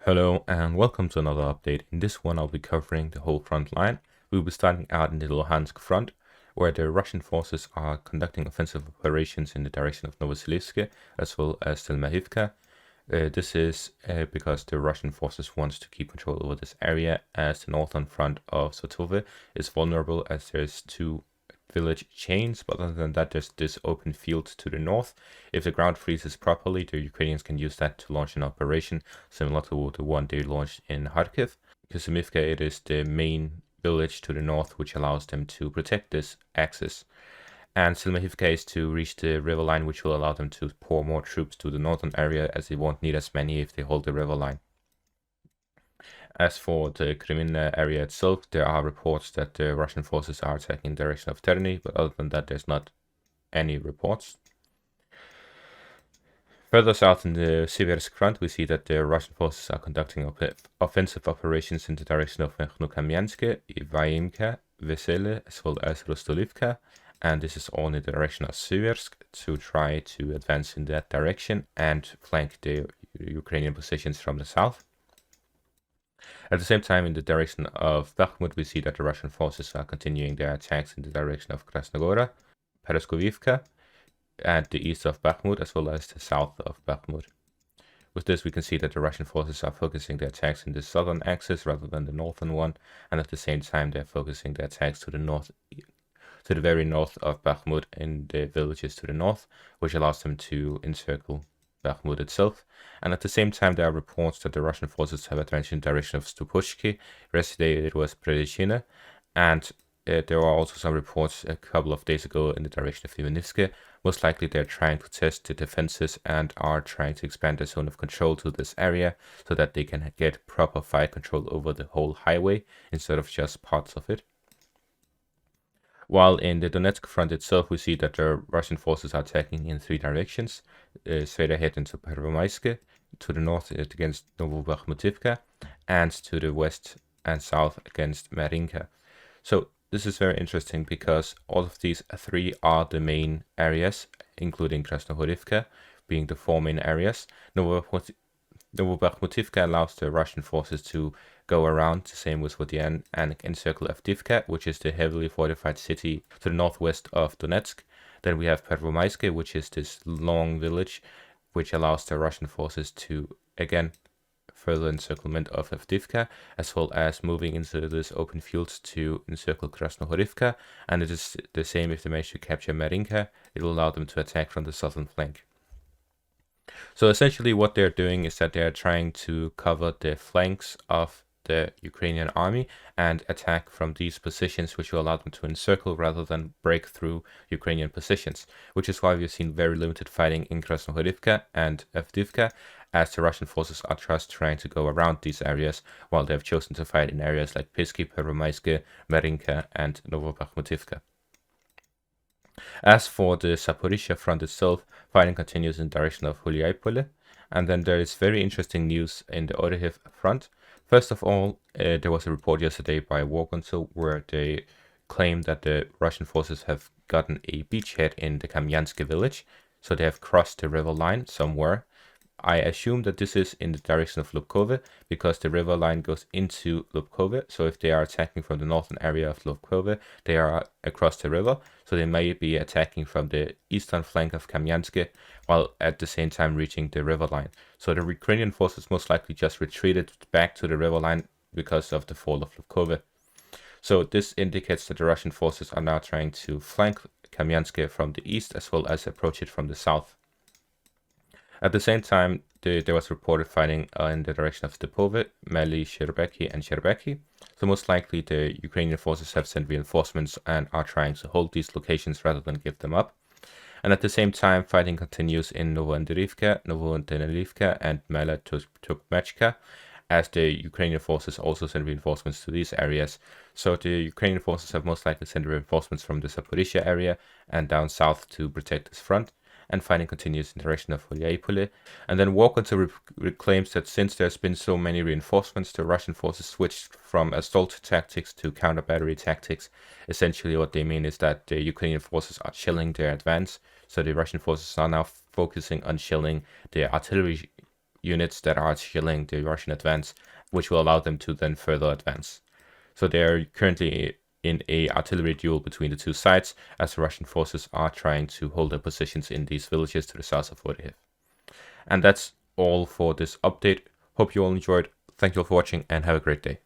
Hello and welcome to another update. In this one I'll be covering the whole front line. We'll be starting out in the Luhansk front, where the Russian forces are conducting offensive operations in the direction of Novoselivsk as well as Selmahivka. This is because the Russian forces want to keep control over this area, as the northern front of Sotove is vulnerable as there's two village chains, but other than that there's this open field to the north. If the ground freezes properly, the Ukrainians can use that to launch an operation similar to the one they launched in Kharkiv. Kazimivka, it is the main village to the north, which allows them to protect this axis. And Selmahivka is to reach the river line, which will allow them to pour more troops to the northern area, as they won't need as many if they hold the river line. As for the Crimean area itself, there are reports that the Russian forces are attacking in the direction of Terny, but other than that, there's not any reports. Further south in the Siversk front, we see that the Russian forces are conducting offensive operations in the direction of Verkhnukamiansk, Ivaimka, Vesele, as well as Rostolivka, and this is all in the direction of Siversk to try to advance in that direction and flank the Ukrainian positions from the south. At the same time, in the direction of Bakhmut, we see that the Russian forces are continuing their attacks in the direction of Krasnogora, Pereskovivka, and the east of Bakhmut, as well as the south of Bakhmut. With this, we can see that the Russian forces are focusing their attacks in the southern axis rather than the northern one, and at the same time, they're focusing their attacks to the north, to the very north of Bakhmut in the villages to the north, which allows them to encircle Bakhmut itself. And at the same time, there are reports that the Russian forces have advanced in the direction of Stupushki. Yesterday it was Prelishina, and there are also some reports a couple of days ago in the direction of Ivanivske. Most likely they're trying to test the defenses and are trying to expand their zone of control to this area so that they can get proper fire control over the whole highway instead of just parts of it. While in the Donetsk front itself, we see that the Russian forces are attacking in three directions. Straight ahead into Pervomaiske, to the north against Novobakhmutivka, and to the west and south against Marinka. So this is very interesting because all of these three are the main areas, including Krasnohorivka being the four main areas. Novobakhmutivka allows the Russian forces to go around the same with Vodian and encircle Avdiivka, which is the heavily fortified city to the northwest of Donetsk. Then we have Pervomaiske, which is this long village, which allows the Russian forces to, again, further encirclement of Avdiivka, as well as moving into this open fields to encircle Krasnohorivka. And it is the same if they manage to capture Marinka, it will allow them to attack from the southern flank. So essentially what they're doing is that they're trying to cover the flanks of the Ukrainian army and attack from these positions, which will allow them to encircle rather than break through Ukrainian positions, which is why we've seen very limited fighting in Krasnohorivka and Avdiivka, as the Russian forces are just trying to go around these areas, while they have chosen to fight in areas like Pisky, Pervomaiske, Marinka, and Novobakhmutivka. As for the Zaporizhia front itself, fighting continues in the direction of Huliaipole, and then there is very interesting news in the Orikhiv front. First of all, there was a report yesterday by War Council where they claim that the Russian forces have gotten a beachhead in the Kamyansk village, so they have crossed the river line somewhere. I assume that this is in the direction of Lubkove because the river line goes into Lubkove. So if they are attacking from the northern area of Lubkove, they are across the river. So they may be attacking from the eastern flank of Kamyansk while at the same time reaching the river line. So the Ukrainian forces most likely just retreated back to the river line because of the fall of Lubkove. So this indicates that the Russian forces are now trying to flank Kamyansk from the east as well as approach it from the south. At the same time, there was reported fighting in the direction of Stepove, Mali, Sherbeki, and Sherbeki. So most likely the Ukrainian forces have sent reinforcements and are trying to hold these locations rather than give them up. And at the same time, fighting continues in Novoanderivka, Novoandenelivka, and Mala Tukmachka, as the Ukrainian forces also send reinforcements to these areas. So the Ukrainian forces have most likely sent reinforcements from the Zaporizhia area and down south to protect this front. And fighting continues in the direction of Huliaipole. And then War Council claims that since there's been so many reinforcements, the Russian forces switched from assault tactics to counter-battery tactics. Essentially what they mean is that the Ukrainian forces are shelling their advance, so the Russian forces are now focusing on shelling the artillery units that are chilling the Russian advance, which will allow them to then further advance. So they are currently in a artillery duel between the two sides, as the Russian forces are trying to hold their positions in these villages to the south of Orihif. And that's all for this update. Hope you all enjoyed. Thank you all for watching and have a great day.